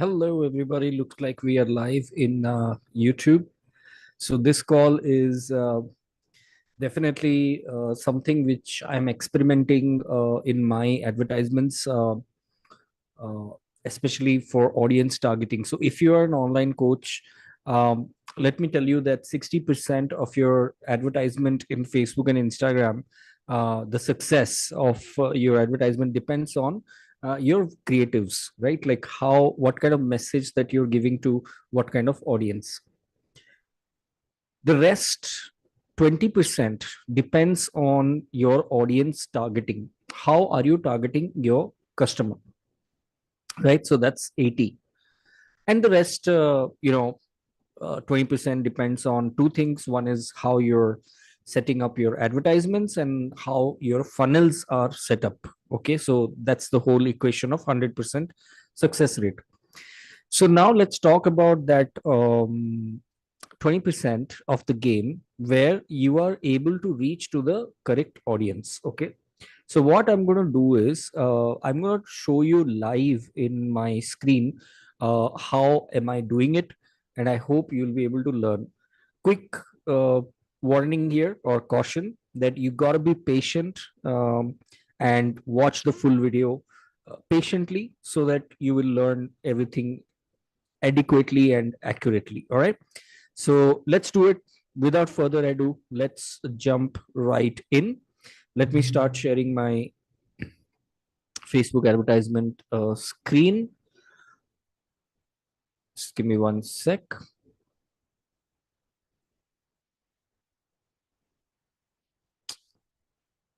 Hello, everybody. Looks like we are live in YouTube. So, this call is definitely something which I'm experimenting in my advertisements, uh, especially for audience targeting. So, if you are an online coach, let me tell you that 60% of your advertisement in Facebook and Instagram, the success of your advertisement depends on your creatives, right? Like what kind of message that you're giving to what kind of audience. The rest, 20% depends on your audience targeting. How are you targeting your customer, right? So that's 80. And the rest, 20% depends on two things. One is how you're setting up your advertisements and how your funnels are set up. Okay, so that's the whole equation of 100% success rate. So now let's talk about that 20% of the game where you are able to reach to the correct audience. Okay, so what I'm going to do is I'm going to show you live in my screen how am I doing it, and I hope you'll be able to learn. Quick uh, warning here or caution that you got to be patient and watch the full video patiently so that you will learn everything adequately and accurately. All right. So let's do it without further ado. Let's jump right in. Let me start sharing my Facebook advertisement screen. Just give me one sec.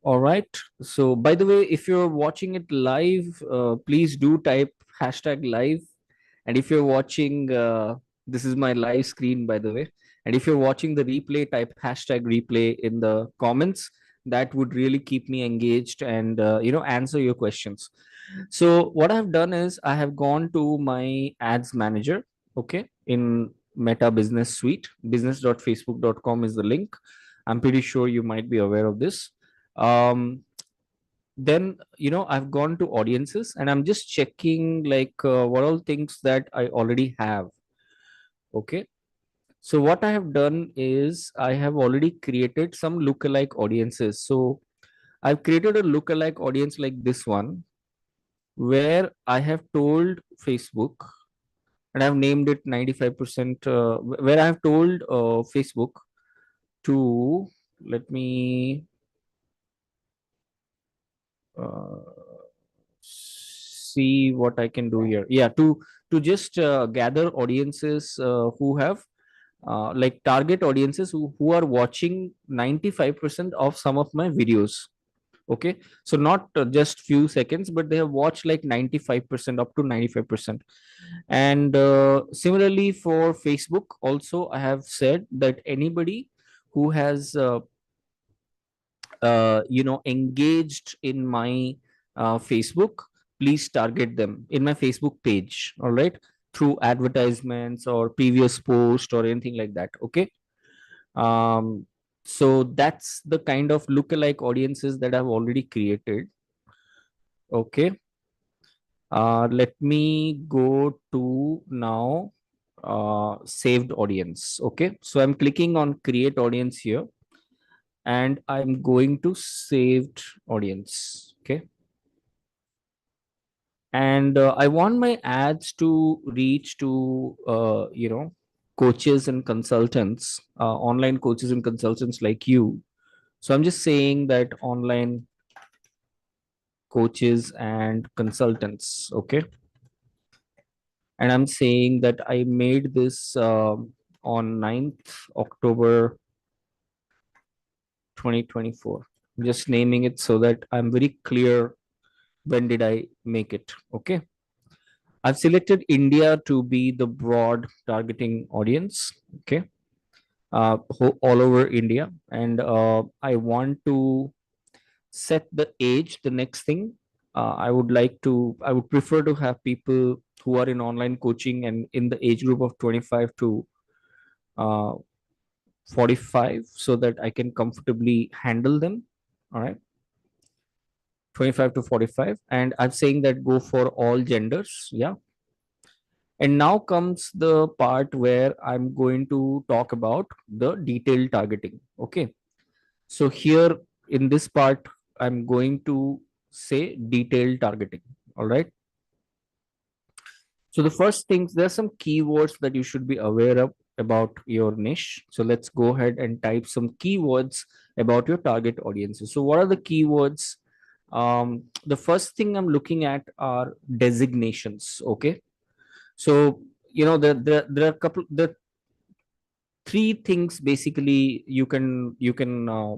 All right. So, by the way, if you're watching it live, please do type hashtag live. And if you're watching, this is my live screen, by the way. And if you're watching the replay, type hashtag replay in the comments. That would really keep me engaged and answer your questions. So, what I've done is I have gone to my ads manager. Okay, in Meta Business Suite, business.facebook.com is the link. I'm pretty sure you might be aware of this. Then I've gone to audiences and I'm just checking like what all things that I already have. Okay, so what I have done is I have already created some lookalike audiences. So I've created a lookalike audience like this one, where I have told Facebook, and I've named it 95%, where I have told Facebook to, let me uh, see what I can do here. Yeah, to just gather audiences who have like target audiences who are watching 95% of some of my videos. Okay, so not just few seconds, but they have watched like 95%, up to 95%. And similarly for Facebook also, I have said that anybody who has engaged in my Facebook, please target them in my Facebook page. All right, through advertisements or previous post or anything like that. Okay, um so that's the kind of lookalike audiences that I've already created. Okay, let me go to now saved audience. Okay, so I'm clicking on create audience here, and I'm going to saved audience. Okay, and I want my ads to reach to coaches and consultants, online coaches and consultants like you. So I'm just saying that online coaches and consultants. Okay, and I'm saying that I made this on 9th October 2024. I'm just naming it so that I'm very clear when did I make it. Okay, I've selected India to be the broad targeting audience. Okay, all over India, and I want to set the age. The next thing, I would prefer to have people who are in online coaching and in the age group of 25 to uh, 45, so that I can comfortably handle them. All right, 25 to 45, and I'm saying that go for all genders. Yeah, And now comes the part where I'm going to talk about the detailed targeting. Okay. So here in this part, I'm going to say detailed targeting. All right. So the first things, there's some keywords that you should be aware of about your niche. So let's go ahead and type some keywords about your target audiences. So what are the keywords? The first thing I'm looking at are designations. Okay. So there are a couple, the three things basically you can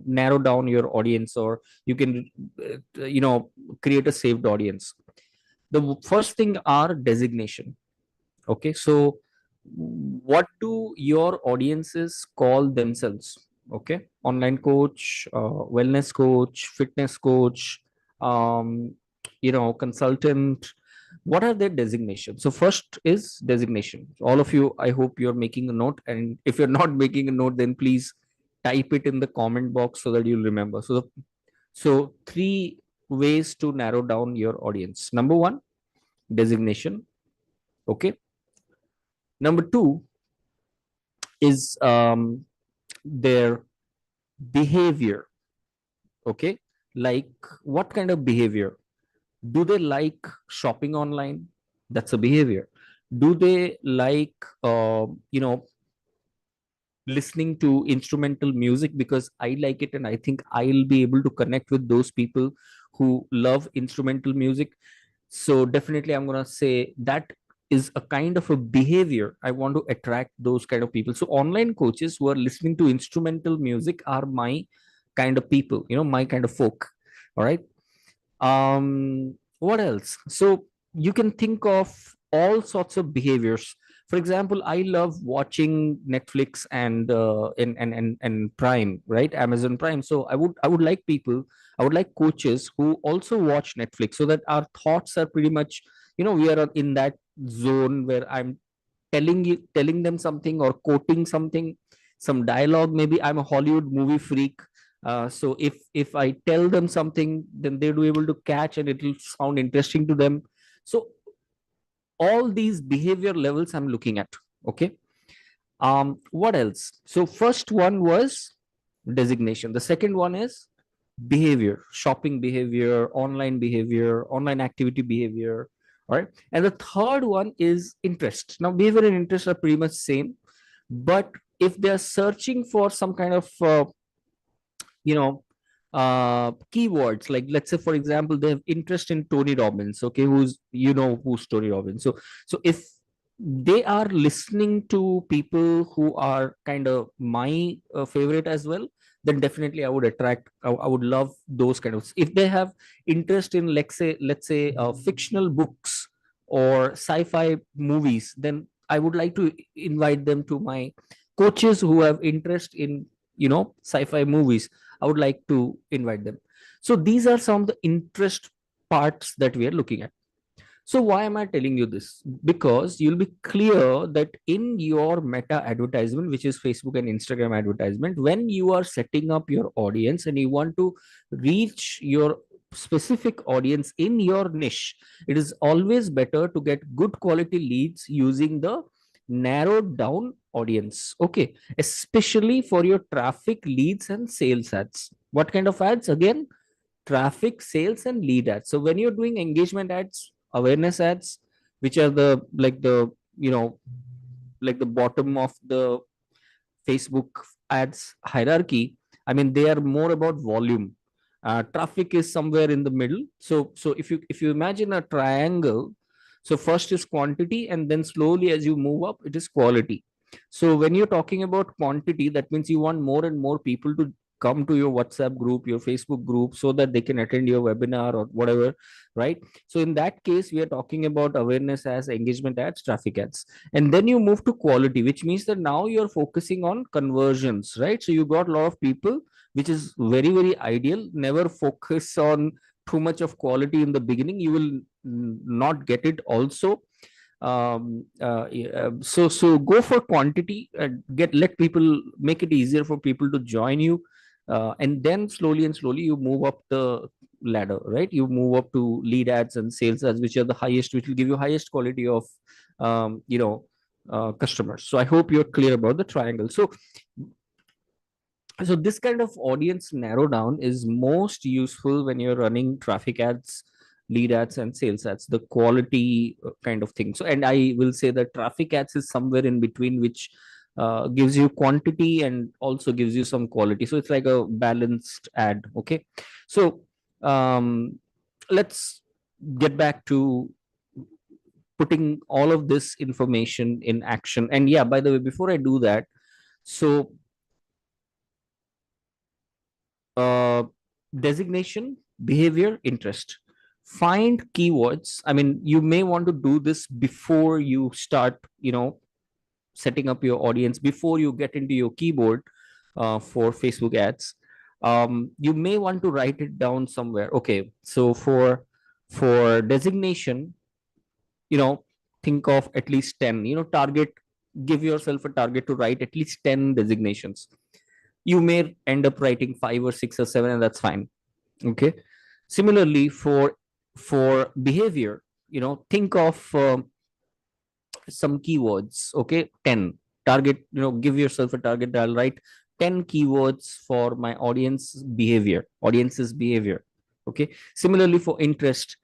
narrow down your audience, or you can create a saved audience. The first thing are designation. Okay, so what do your audiences call themselves? Okay, online coach, wellness coach, fitness coach, um, consultant. What are their designations? So first is designation. All of you, I hope you're making a note, and if you're not making a note, then please type it in the comment box so that you'll remember. So three ways to narrow down your audience. Number one, designation. Okay. Number two is their behavior. Okay, like what kind of behavior? Do they like shopping online? That's a behavior. Do they like listening to instrumental music because I like it and I think I'll be able to connect with those people who love instrumental music? So definitely I'm going to say that is a kind of a behavior. I want to attract those kind of people. So online coaches who are listening to instrumental music are my kind of people, my kind of folk. All right. What else? So you can think of all sorts of behaviors. For example, I love watching Netflix and Prime, right? Amazon Prime. So I would like people, I would like coaches who also watch Netflix, so that our thoughts are pretty much, we are in that zone where I'm telling them something or quoting something, some dialogue. Maybe I'm a Hollywood movie freak. So if I tell them something, then they'll be able to catch and it will sound interesting to them. So all these behavior levels I'm looking at. Okay. What else? So first one was designation. The second one is behavior, shopping behavior, online activity behavior. All right. And the third one is interest. Now behavior and interest are pretty much same, but if they're searching for some kind of you know keywords, like let's say for example they have interest in Tony Robbins. Okay, who's Tony Robbins? So if they are listening to people who are kind of my favorite as well, then definitely I would attract, I would love those kind of. If they have interest in, let's say fictional books or sci-fi movies, then I would like to invite them to my coaches who have interest in sci-fi movies. I would like to invite them. So these are some of the interest parts that we are looking at. So why am I telling you this? Because you'll be clear that in your meta advertisement, which is Facebook and Instagram advertisement, when you are setting up your audience and you want to reach your specific audience in your niche, it is always better to get good quality leads using the narrowed down audience. Okay, especially for your traffic, leads, and sales ads. What kind of ads? Again, traffic, sales, and lead ads. So when you're doing engagement ads, awareness ads, which are the you know like the bottom of the Facebook ads hierarchy, I mean they are more about volume. Traffic is somewhere in the middle. So if you imagine a triangle, so first is quantity, and then slowly as you move up, it is quality. So when you're talking about quantity, that means you want more and more people to come to your WhatsApp group, your Facebook group, so that they can attend your webinar or whatever, right? So in that case, we are talking about awareness as engagement ads, traffic ads. And then you move to quality, which means that now you're focusing on conversions, right? So you got a lot of people, which is very, very ideal. Never focus on too much of quality in the beginning. You will not get it also. So go for quantity and let people, make it easier for people to join you. And then slowly and slowly you move up the ladder, right? You move up to lead ads and sales ads, which are the highest, which will give you highest quality of customers. So I hope you're clear about the triangle. So this kind of audience narrow down is most useful when you're running traffic ads, lead ads, and sales ads, the quality kind of thing. So, and I will say that traffic ads is somewhere in between, which gives you quantity and also gives you some quality. So it's like a balanced ad. Okay. So um, let's get back to putting all of this information in action. And yeah, by the way, before I do that, so uh, designation, behavior, interest. Find keywords. I mean, you may want to do this before you start, setting up your audience, before you get into your keyboard for Facebook ads. You may want to write it down somewhere. Okay, so for designation, you know, think of at least 10. Target. Give yourself a target to write at least 10 designations. You may end up writing 5 or 6 or 7, and that's fine. Okay. Similarly, for behavior, think of some keywords. Okay, 10. Target, give yourself a target that I'll write 10 keywords for my audience's behavior. Okay. Similarly, for interest,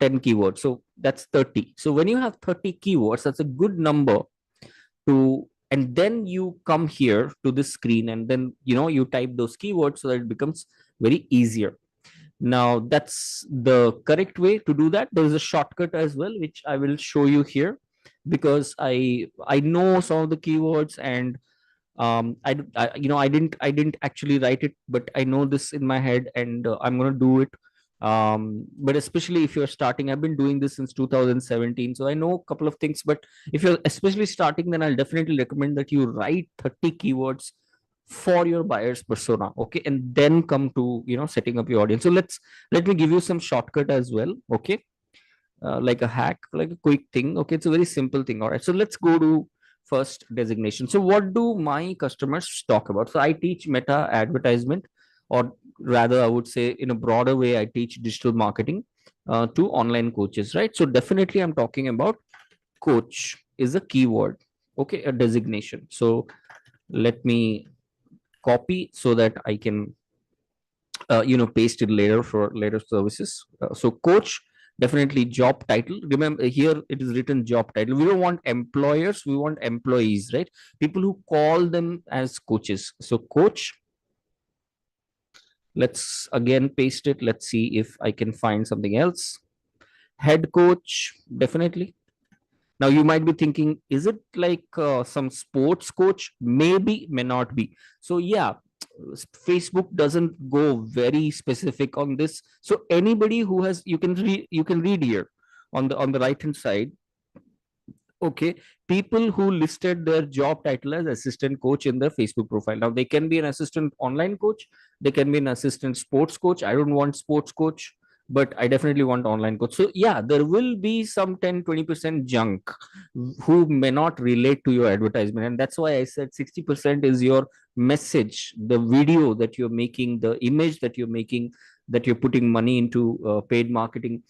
10 keywords, so that's 30. So when you have 30 keywords, that's a good number to, and then you come here to this screen, and then you type those keywords so that it becomes very easier. Now that's the correct way to do that. There is a shortcut as well, which I will show you here, because I know some of the keywords, and I didn't actually write it, but I know this in my head, and I'm going to do it. But especially if you're starting, I've been doing this since 2017, so I know a couple of things. But if you're especially starting, then I'll definitely recommend that you write 30 keywords for your buyer's persona. Okay, and then come to setting up your audience. So let me give you some shortcut as well. Okay, like a hack, like a quick thing. Okay, it's a very simple thing. All right, so let's go to first designation. So what do my customers talk about? So I teach meta advertisement, or rather I would say in a broader way, I teach digital marketing to online coaches, right? So definitely I'm talking about coach is a keyword. Okay, a designation. So let me copy so that I can paste it later for later services. So coach, definitely job title. Remember here it is written job title. We don't want employers, we want employees, right? People who call them as coaches. So coach, let's again paste it. Let's see if I can find something else. Head coach, definitely. Now you might be thinking, is it like some sports coach? Maybe, may not be. So yeah, Facebook doesn't go very specific on this. So anybody who has, you can read here on the right hand side. Okay, people who listed their job title as assistant coach in their Facebook profile. Now they can be an assistant online coach, they can be an assistant sports coach. I don't want sports coach, but I definitely want online coach. So yeah, there will be some 10-20% junk who may not relate to your advertisement, and that's why I said 60% is your message, the video that you're making, the image that you're making, that you're putting money into paid marketing.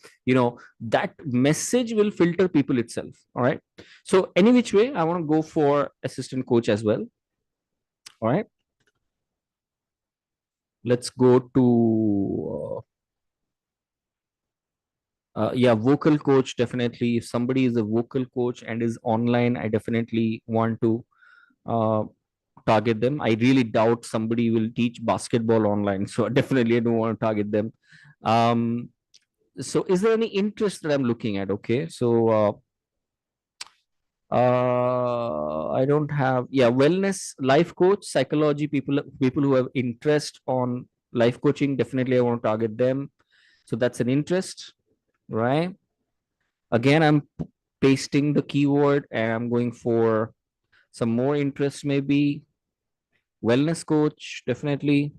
That message will filter people itself. All right, so any which way, I want to go for assistant coach as well. All right, let's go to yeah, vocal coach. Definitely, if somebody is a vocal coach and is online, I definitely want to uh, target them. I really doubt somebody will teach basketball online, so definitely I don't want to target them. So is there any interest that I'm looking at? Okay, so I don't have, yeah, wellness, life coach, psychology, people who have interest on life coaching, definitely I want to target them. So that's an interest, right? Again, I'm pasting the keyword and I'm going for some more interest, maybe wellness coach, definitely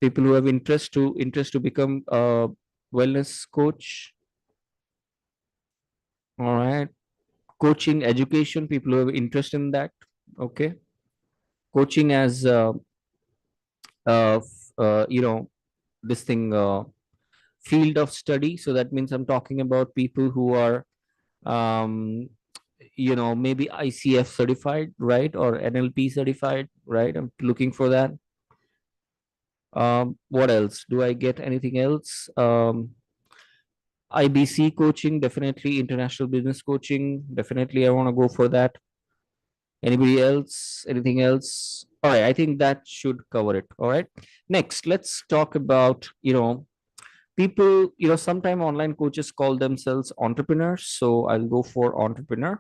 people who have interest to become a wellness coach. All right, coaching, education, people who have interest in that. Okay, coaching as this thing, field of study. So that means I'm talking about people who are um, maybe ICF certified, right? Or NLP certified, right? I'm looking for that. What else? Do I get anything else? IBC coaching, definitely. International business coaching, definitely. I want to go for that. Anybody else? Anything else? All right, I think that should cover it. All right. Next, let's talk about, people, sometime online coaches call themselves entrepreneurs. So I'll go for entrepreneur,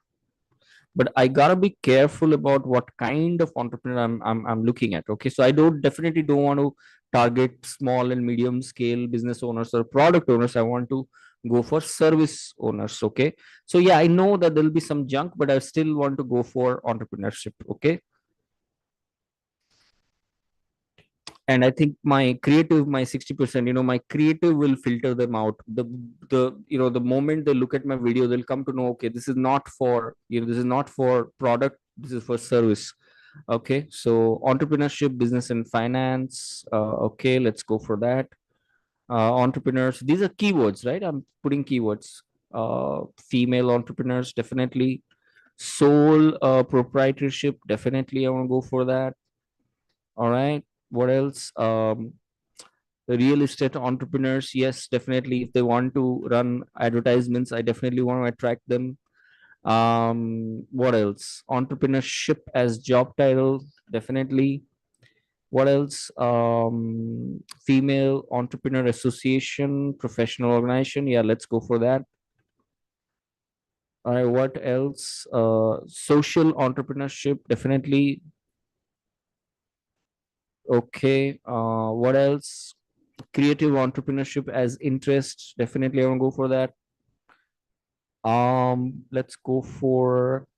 but I gotta be careful about what kind of entrepreneur I'm looking at. Okay, so I definitely don't want to target small and medium scale business owners or product owners. I want to go for service owners. Okay, so yeah, I know that there'll be some junk, but I still want to go for entrepreneurship. Okay, and I think my creative, my 60%, my creative will filter them out. The moment they look at my video, they'll come to know, okay, this is not for, this is not for product, this is for service. Okay, so entrepreneurship, business and finance. Okay, let's go for that. Entrepreneurs, these are keywords, right? I'm putting keywords. Female entrepreneurs, definitely. Sole proprietorship, definitely I want to go for that. All right, what else? Real estate entrepreneurs, yes, definitely. If they want to run advertisements, I definitely want to attract them. What else? Entrepreneurship as job title, definitely. What else? Female entrepreneur association, professional organization, yeah, let's go for that. All right, what else? Social entrepreneurship, definitely. Okay, what else? Creative entrepreneurship as interest, definitely I want to go for that. Let's go for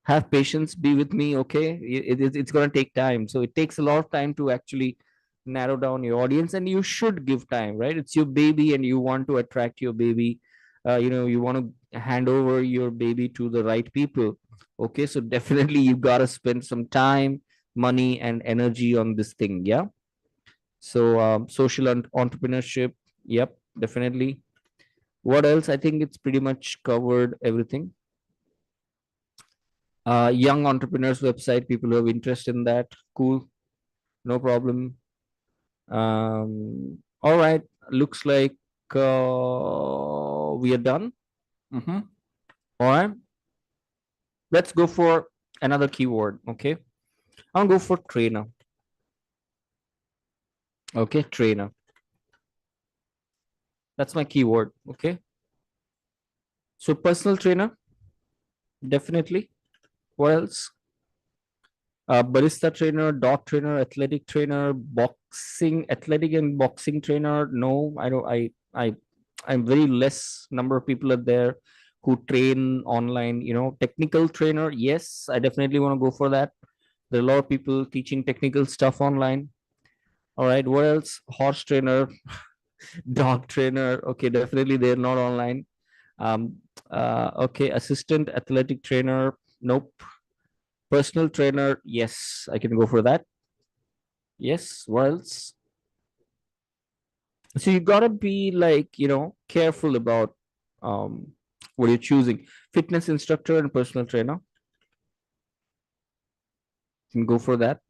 have patience, be with me. Okay, it's going to take time, so it takes a lot of time to actually narrow down your audience, and you should give time, right? It's your baby and you want to attract your baby. You want to hand over your baby to the right people. Okay, so definitely you got to spend some time, money and energy on this thing. Yeah, so social entrepreneurship, yep, definitely. What else? I think it's pretty much covered everything. Young entrepreneurs website, people who have interest in that, cool, no problem. All right, looks like we are done. Mhm. All right, let's go for another keyword. Okay, I'll go for trainer. Okay, trainer, that's my keyword. Okay, so personal trainer, definitely. What else? Barista trainer, dog trainer, athletic trainer, boxing, athletic and boxing trainer. No, I don't. I'm very less number of people are there who train online. Technical trainer. Yes, I definitely want to go for that. There are a lot of people teaching technical stuff online. All right. What else? Horse trainer, dog trainer. Okay, definitely they're not online. Um. Okay. Assistant athletic trainer. Nope. Personal trainer. Yes, I can go for that. Yes, what else? So you gotta be like, careful about um what you're choosing. Fitness instructor and personal trainer. You can go for that.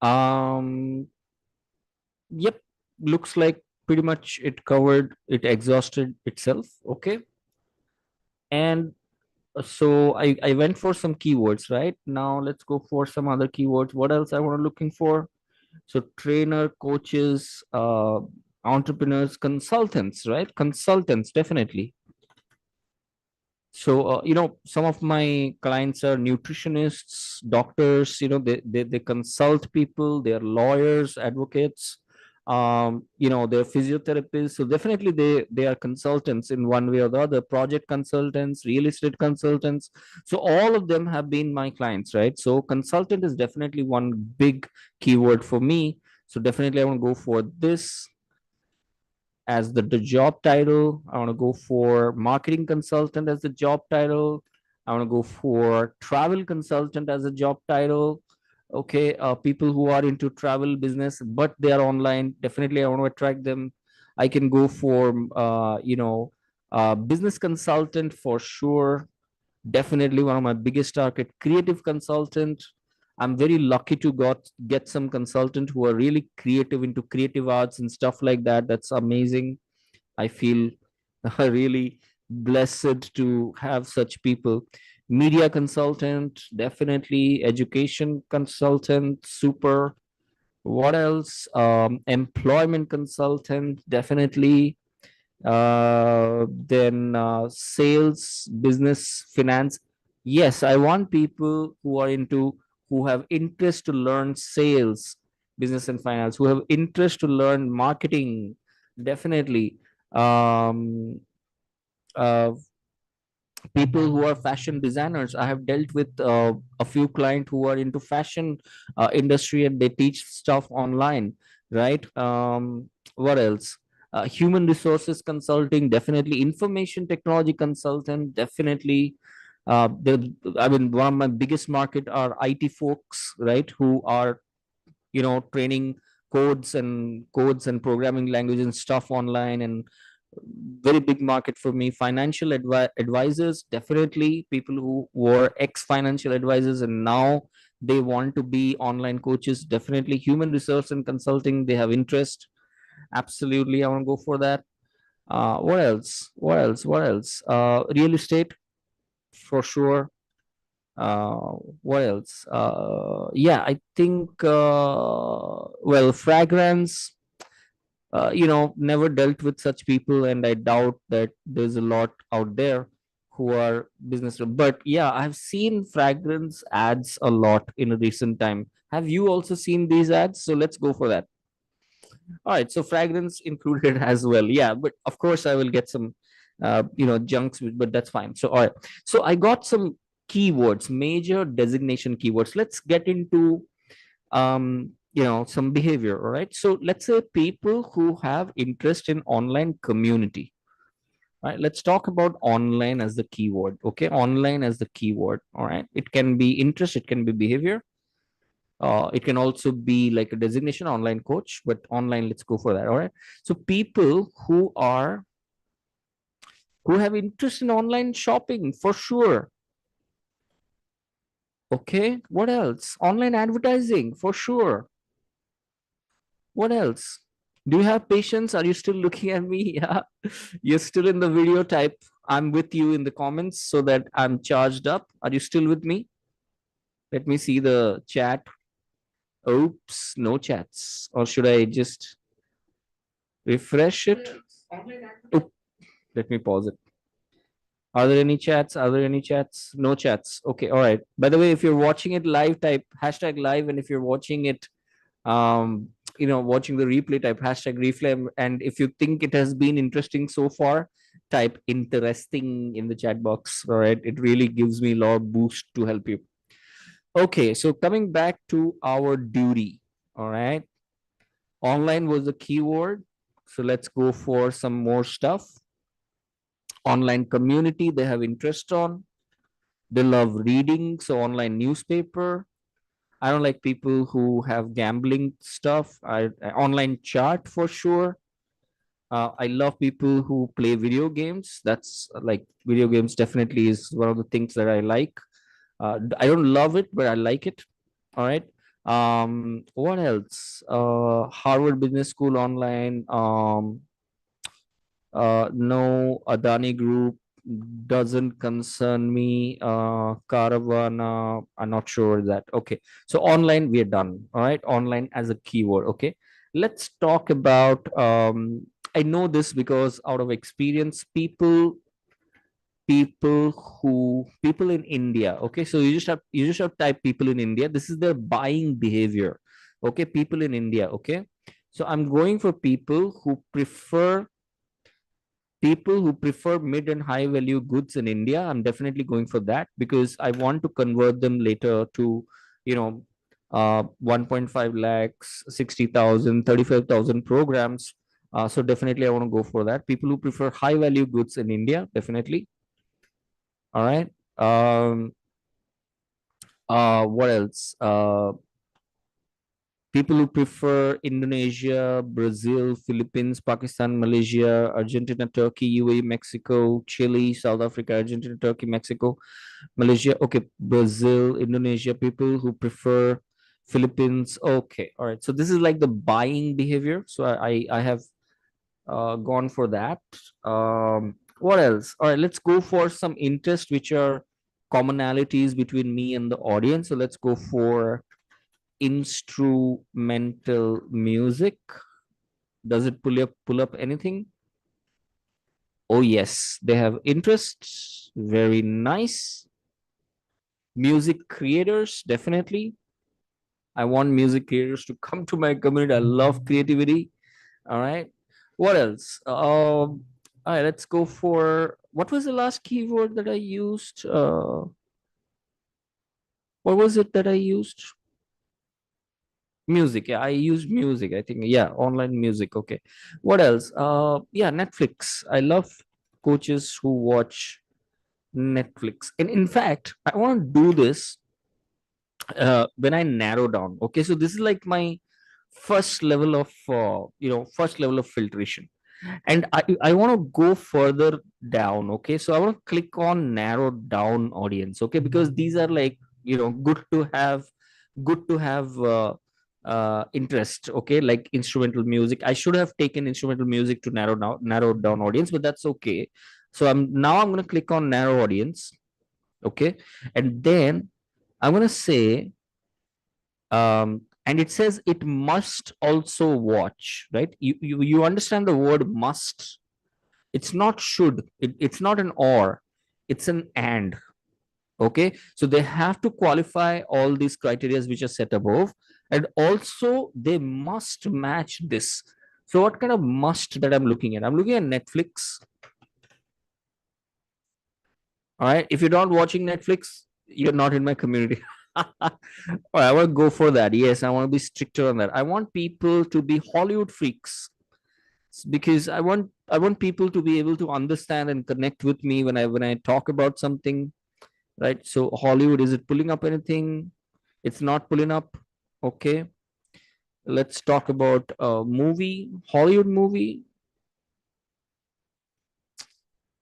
Um, yep, looks like pretty much it covered, it exhausted itself. Okay. And so I went for some keywords, right? Now let's go for some other keywords. What else I want to looking for? So trainer, coaches, entrepreneurs, consultants, right? Consultants, definitely. So some of my clients are nutritionists, doctors. They consult people, they're lawyers, advocates, they're physiotherapists. So definitely they are consultants in one way or the other, project consultants, real estate consultants. So all of them have been my clients, right? So consultant is definitely one big keyword for me. So definitely I want to go for this as the job title. I want to go for marketing consultant as the job title. I want to go for travel consultant as a job title. Okay, people who are into travel business, but they are online. Definitely, I want to attract them. I can go for, Business consultant for sure, definitely one of my biggest target. Creative consultant, I'm very lucky to get some consultant who are really creative into creative arts and stuff like that. That's amazing. I feel really blessed to have such people. Media consultant, definitely. Education consultant, super. What else? Employment consultant, definitely. Then sales, business, finance. Yes, I want people who are into, who have interest to learn sales, business and finance, who have interest to learn marketing, definitely. um uh, People who are fashion designers. I have dealt with a few clients who are into fashion industry, and they teach stuff online, right? What else? Human resources consulting, definitely. Information technology consultant, definitely. I mean, one of my biggest market are IT folks, right, who are, training codes and programming language and stuff online. And very big market for me. Financial advisors, definitely. People who were ex financial advisors and now they want to be online coaches, definitely. Human resource and consulting, they have interest, absolutely, I want to go for that. What else? Real estate, for sure. uh what else? Yeah, I think, well, fragrance, never dealt with such people, and I doubt that there's a lot out there who are business. But yeah, I've seen fragrance ads a lot in a recent time. Have you also seen these ads? So let's go for that. All right, so fragrance included as well. Yeah, but of course I will get some junks, but that's fine. So all right, so I got some keywords, major designation keywords. Let's get into some behavior. All right, so let's say people who have interest in online community. All right, let's talk about online as the keyword. Okay, online as the keyword. All right, it can be interest, it can be behavior, it can also be like a designation, online coach, but online, let's go for that. All right, so people who have interest in online shopping, for sure. Okay, what else? Online advertising, for sure. What else? Do you have patience? Are you still looking at me? Yeah. You're still in the video. Type I'm with you in the comments so that I'm charged up. Are you still with me? Let me see the chat. Oops, no chats. Or should I just refresh it? Oop, let me pause it. Are there any chats? Are there any chats? No chats. Okay, all right. By the way, if you're watching it live, type hashtag live. And if you're watching it watching the replay, type hashtag replay. And if you think it has been interesting so far, type interesting in the chat box. All right, it really gives me a lot of boost to help you. Okay, so coming back to our duty. All right, online was the keyword, so let's go for some more stuff. Online community, they have interest on, they love reading, so online newspaper. I don't like people who have gambling stuff. Online chart, for sure. I love people who play video games. That's like video games definitely is one of the things that I like. I don't love it, but I like it. All right. What else? Harvard Business School online. No, Adani Group doesn't concern me. Caravana, I'm not sure that. Okay, so online we are done. All right, online as a keyword. Okay, let's talk about. I know this because out of experience, people in India. Okay, so you just have type people in India. This is their buying behavior. Okay, people in India. Okay, so I'm going for people who prefer mid and high value goods in India. I'm definitely going for that because I want to convert them later to, 1.5 lakhs, 60,000, 35,000 programs. So definitely I want to go for that. People who prefer high value goods in India, definitely. All right. What else? People who prefer Indonesia, Brazil, Philippines, Pakistan, Malaysia, Argentina, Turkey, UAE, Mexico, Chile, South Africa, Argentina, Turkey, Mexico, Malaysia. Okay, Brazil, Indonesia. People who prefer Philippines. Okay, all right. So this is like the buying behavior. So I have gone for that. What else? All right, let's go for some interest which are commonalities between me and the audience. So let's go for instrumental music. Does it pull up anything? Oh yes, they have interests. Very nice. Music creators, definitely. I want music creators to come to my community. I love creativity. All right. What else? All right, let's go for what was the last keyword that I used? What was it that I used? Music. Yeah, I used music. I think, yeah, online music. Okay. What else? Yeah, Netflix. I love coaches who watch Netflix. And in fact, I want to do this when I narrow down. Okay, so this is like my first level of first level of filtration, and I want to go further down. Okay, so I want to click on narrow down audience. Okay, because these are like good to have interest. Okay, like instrumental music. I should have taken instrumental music to narrow down audience, but that's okay. So I'm going to click on narrow audience. Okay, and then I'm going to say and it says it must also watch, right? You understand the word must. It's not should. It's not an or, it's an and. Okay, so they have to qualify all these criteria which are set above, and also they must match this. So what kind of must that I'm looking at? I'm looking at Netflix. All right, if you're not watching Netflix, you're not in my community. All right, I want to go for that. Yes, I want to be stricter on that. I want people to be Hollywood freaks because I want people to be able to understand and connect with me when I talk about something, right? So Hollywood, is it pulling up anything? It's not pulling up. Okay, let's talk about a movie, Hollywood movie.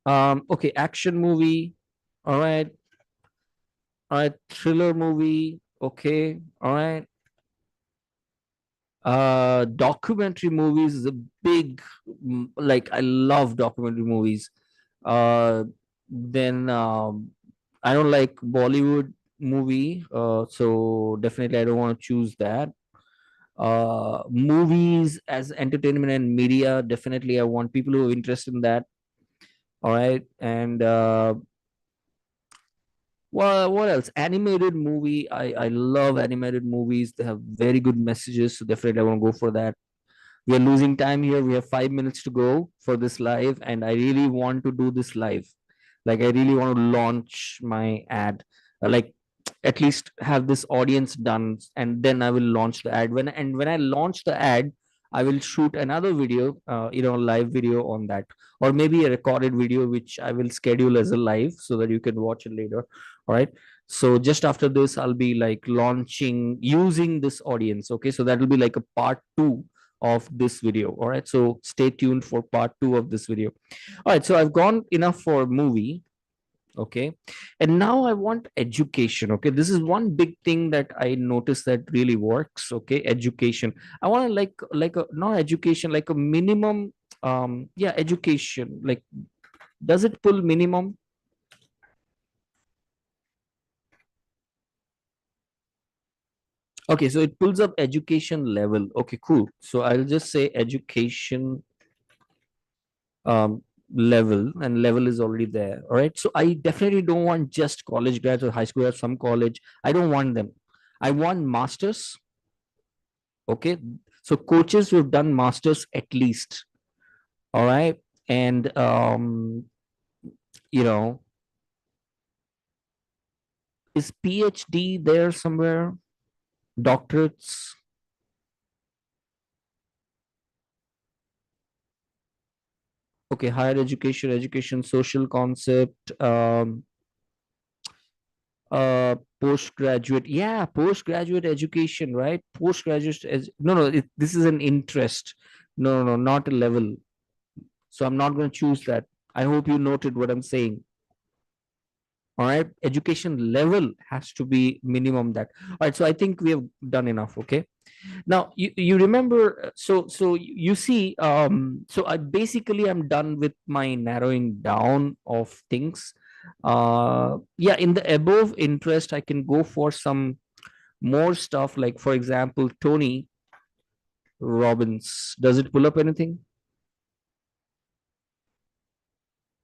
Okay, action movie. All right, all right, thriller movie. Okay, all right. Documentary movies is a big, like I love documentary movies. uh then I don't like Bollywood movie, so definitely I don't want to choose that. Movies as entertainment and media, definitely I want people who are interested in that. All right, and well, what else? Animated movie. I love animated movies. They have very good messages, so definitely I want to go for that. We are losing time here. We have 5 minutes to go for this live, and I really want to do this live. Like, I really want to launch my ad, like at least have this audience done, and then I will launch the ad. When I launch the ad, I will shoot another video, live video on that, or maybe a recorded video, which I will schedule as a live so that you can watch it later. All right. So just after this, I'll be like launching using this audience. Okay. So that will be like a part two of this video. All right, so stay tuned for part two of this video. All right, so I've gone enough for movie. Okay, and now I want education. Okay, this is one big thing that I noticed that really works. Okay, education. I want to like a not education, like a minimum. Yeah, education. Like, does it pull minimum? Okay, so it pulls up education level. Okay, cool. So I'll just say education um, level, and level is already there. All right, so I definitely don't want just college grads or high school grads from college. I don't want them. I want masters. Okay, so coaches who've done masters at least. All right, and you know is PhD there somewhere? Doctorates. Okay, higher education, social concept. Postgraduate, yeah, postgraduate education, right? Postgraduate no, no, this is an interest. No, no, no, not a level. So I'm not going to choose that. I hope you noted what I'm saying. All right, education level has to be minimum that. All right, so I think we have done enough. Okay, now you remember, so you see, so I basically I'm done with my narrowing down of things. Yeah, in the above interest I can go for some more stuff, like for example Tony Robbins. Does it pull up anything?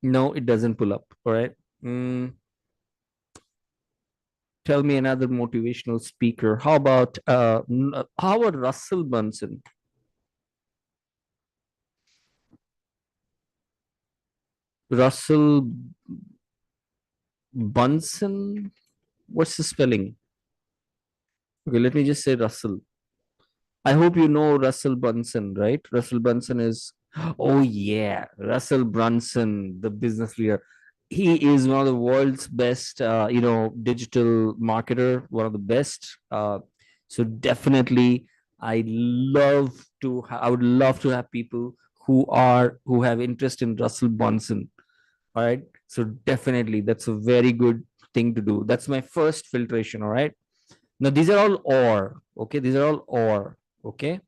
No, it doesn't pull up. All right. Mm, tell me another motivational speaker. How about how about Russell Bunson? Russell Bunson. What's the spelling? Okay, let me just say Russell. I hope you know Russell Brunson, right? Russell Brunson is, oh yeah, Russell Brunson, the business leader. He is one of the world's best, digital marketer, one of the best. So definitely, I would love to have people who have interest in Russell Brunson. All right. So definitely, that's a very good thing to do. That's my first filtration. All right. Now these are all okay. These are all okay.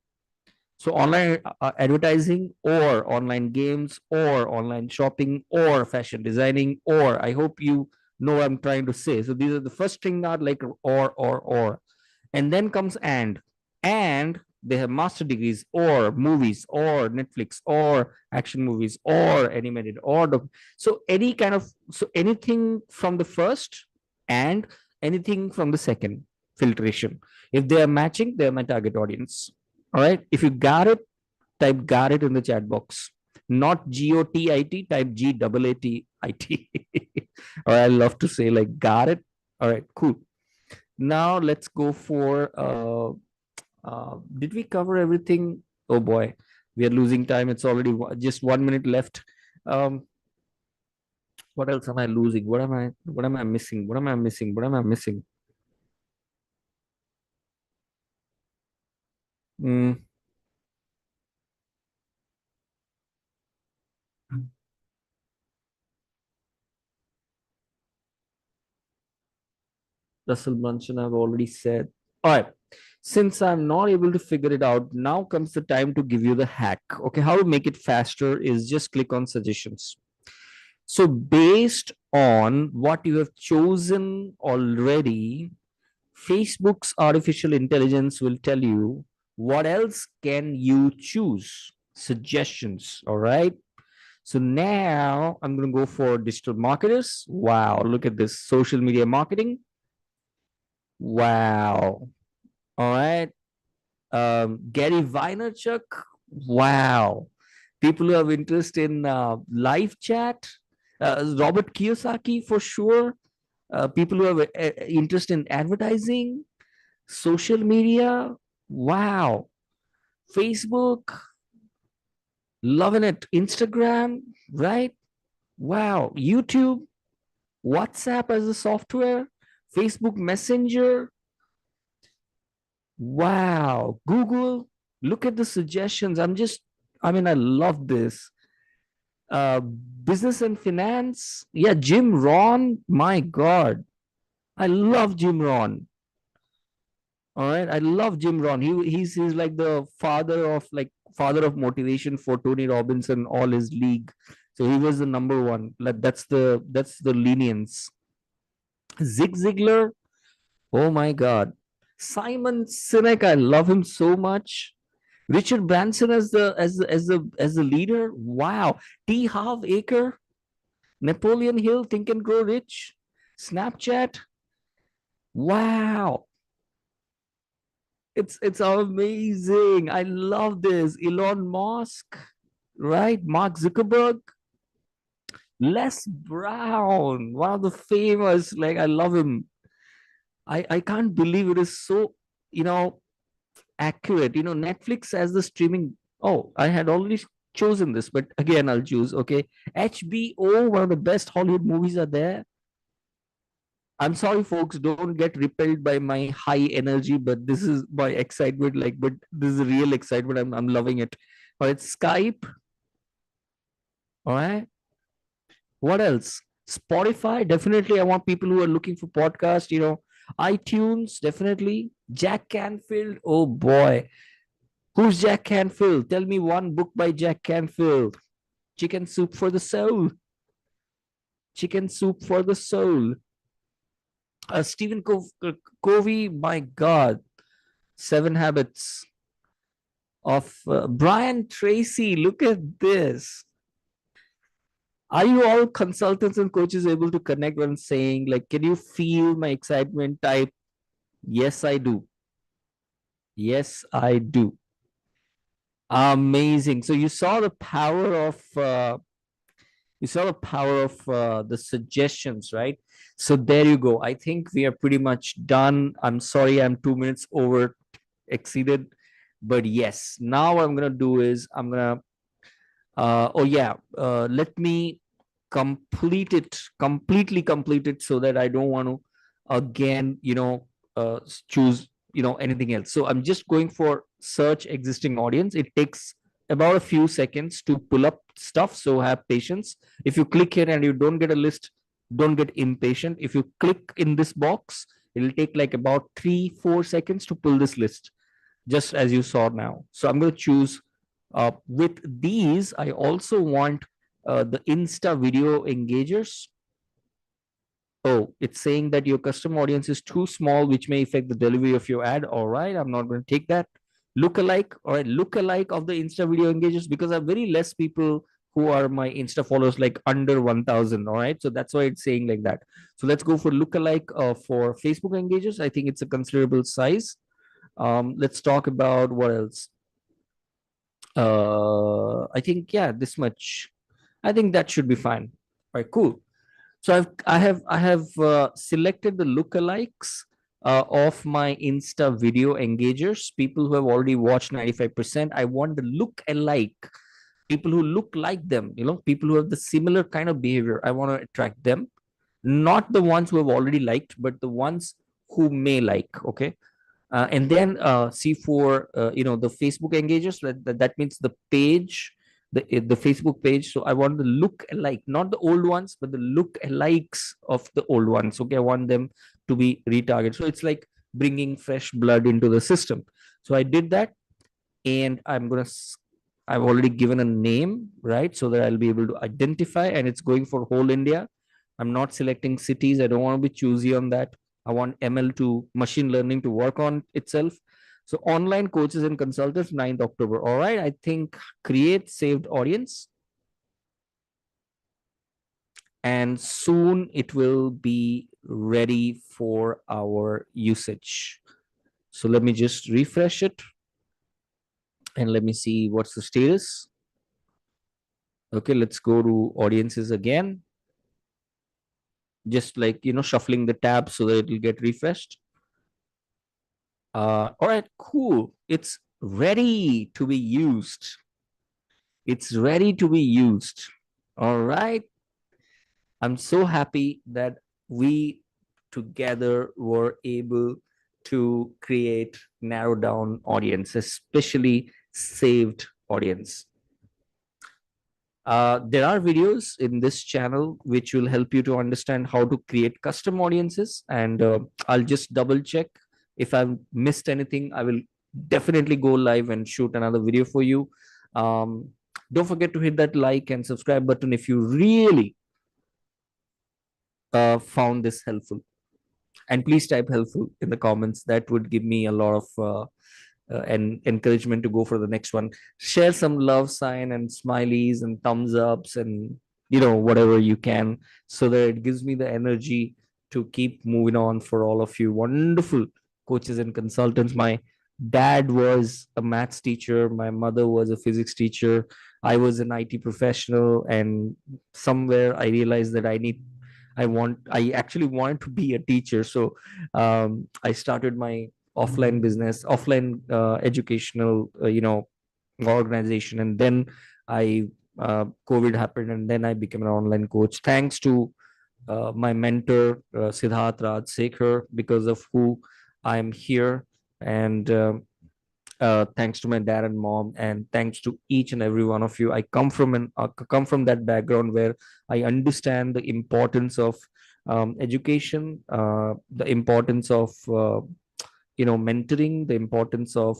So online advertising or online games or online shopping or fashion designing, or I hope you know what I'm trying to say. So these are the first thing are like or, and then comes and they have master degrees or movies or Netflix or action movies or animated or so any kind of, so anything from the first and anything from the second filtration. If they are matching, they are my target audience. All right. If you got it, type got it in the chat box. Not GOTIT, type GAATIT. Or I love to say like got it. All right, cool. Now let's go for did we cover everything? Oh boy, we are losing time. It's already just 1 minute left. Um, what else am I losing? What am I missing? What am I missing? What am I missing? Mm, Russell Brunson, I've already said. All right. Since I'm not able to figure it out, now comes the time to give you the hack. Okay. How to make it faster is just click on suggestions. So, based on what you have chosen already, Facebook's artificial intelligence will tell you what else can you choose. Suggestions. All right. So now I'm going to go for digital marketers. Wow. Look at this social media marketing. Wow. All right. Gary Vaynerchuk. Wow. People who have interest in live chat. Robert Kiyosaki for sure. People who have interest in advertising, social media. Wow. Facebook. Loving it. Instagram. Right. Wow. YouTube. WhatsApp as a software. Facebook Messenger. Wow. Google, look at the suggestions. I mean, I love this. Business and finance. Yeah, Jim Ron. My God. I love Jim Ron. All right. I love Jim Ron. He's like the father of motivation for Tony Robbins and all his league. So he was the number one. Like that's the lenience. Zig Ziglar. Oh my God. Simon Sinek. I love him so much. Richard Branson as the leader. Wow. T. Harv Aker, Napoleon Hill, Think and Grow Rich, Snapchat. Wow. It's amazing. I love this. Elon Musk, right? Mark Zuckerberg, Les Brown, one of the famous. Like I love him. I can't believe it is so you know accurate. Netflix as the streaming. Oh, I had already chosen this, but again, I'll choose. Okay, HBO, one of the best Hollywood movies are there. I'm sorry, folks, don't get repelled by my high energy, but this is my excitement. Like, but this is real excitement. I'm loving it. All right, Skype. All right. What else? Spotify, definitely. I want people who are looking for podcast, iTunes, definitely. Jack Canfield. Oh boy. Who's Jack Canfield? Tell me one book by Jack Canfield. Chicken Soup for the Soul. Chicken Soup for the Soul. Stephen Covey, my God. Seven Habits of Brian Tracy. Look at this. Are you all consultants and coaches able to connect when saying, like, can you feel my excitement? Type, yes, I do. Yes, I do. Amazing. So you saw the power of the suggestions, right? So there you go. I think we are pretty much done. I'm sorry, I'm 2 minutes over exceeded, but yes. Now what I'm gonna do is let me completely complete it so that I don't want to again, choose, anything else. So I'm just going for search existing audience. It takes about a few seconds to pull up stuff. So have patience. If you click here and you don't get a list, don't get impatient. If you click in this box, it'll take like about 3-4 seconds to pull this list, just as you saw now. So I'm going to choose with these. I also want the Insta video engagers. Oh, it's saying that your custom audience is too small, which may affect the delivery of your ad. All right, I'm not going to take that. Lookalike, all right, lookalike of the Insta video engagers, because I have very less people who are my Insta followers, like under 1,000. All right, so that's why it's saying like that. So let's go for lookalike for Facebook engagers. I think it's a considerable size. Let's talk about what else. I think, yeah, this much. I think that should be fine. All right, cool. So I have selected the lookalikes of my Insta video engagers, people who have already watched 95%. I want the look alike, people who look like them, people who have the similar kind of behavior. I want to attract them, not the ones who have already liked, but the ones who may like. Okay. And then see for the Facebook engagers. That means the page, the Facebook page. So I want the look alike, not the old ones, but the look alikes of the old ones. Okay, I want them to be retargeted. So it's like bringing fresh blood into the system. So I did that, and I've already given a name, right, so that I'll be able to identify, and it's going for whole India. I'm not selecting cities. I don't want to be choosy on that. I want ML to machine learning to work on itself. So online coaches and consultants, 9th October. All right. I think create saved audience. And soon it will be ready for our usage. So let me just refresh it. And let me see what's the status. Okay, let's go to audiences again. Just like, shuffling the tabs so that it will get refreshed. All right, cool. It's ready to be used. It's ready to be used. All right. I'm so happy that we together were able to create narrow down audience, especially saved audience. There are videos in this channel which will help you to understand how to create custom audiences, and I'll just double check. If I've missed anything, I will definitely go live and shoot another video for you. Don't forget to hit that like and subscribe button if you really found this helpful, and please type helpful in the comments. That would give me a lot of and encouragement to go for the next one. Share some love sign and smileys and thumbs ups and whatever you can, so that it gives me the energy to keep moving on for all of you wonderful coaches and consultants. My dad was a maths teacher, my mother was a physics teacher, I was an IT professional, and somewhere I realized that I actually wanted to be a teacher. So I started my offline business, offline educational, organization. And then I COVID happened, and then I became an online coach. Thanks to my mentor, Siddharth Raj Sekhar, because of who I'm here. And thanks to my dad and mom, and thanks to each and every one of you. I come from that background where I understand the importance of education, the importance of mentoring, the importance of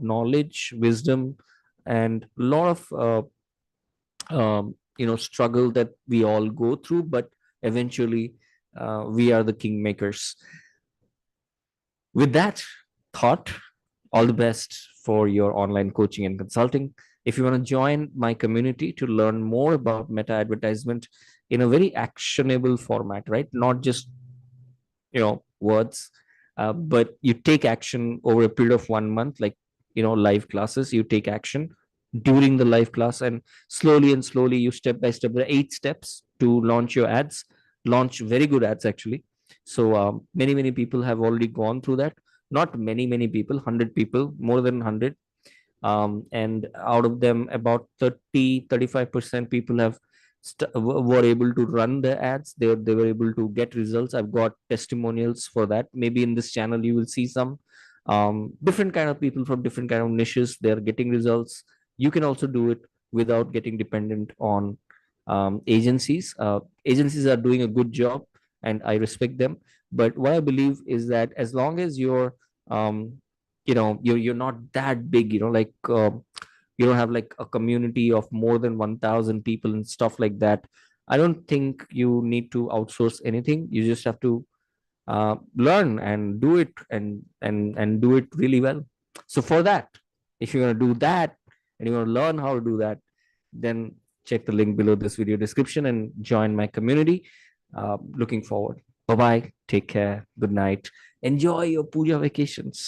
knowledge, wisdom, and a lot of struggle that we all go through, but eventually we are the kingmakers. With that thought, all the best for your online coaching and consulting. If you want to join my community to learn more about meta advertisement in a very actionable format, right? Not just words, but you take action over a period of 1 month, like live classes. You take action during the live class, and slowly and slowly, you step by step. There are 8 steps to launch your ads. Launch very good ads, actually. So many people have already gone through that. Not many people, 100 people, more than 100. And out of them, about 35% people were able to run the ads. They were able to get results. I've got testimonials for that. Maybe in this channel you will see some different kind of people from different kind of niches. They're getting results. You can also do it without getting dependent on agencies. Agencies are doing a good job, and I respect them. But what I believe is that as long as um, you're not that big, like you don't have like a community of more than 1000 people and stuff like that, I don't think you need to outsource anything. You just have to learn and do it, and do it really well. So for that, if you're going to do that and you want to learn how to do that, then check the link below this video description and join my community. Looking forward. Bye bye, take care, good night, enjoy your puja vacations.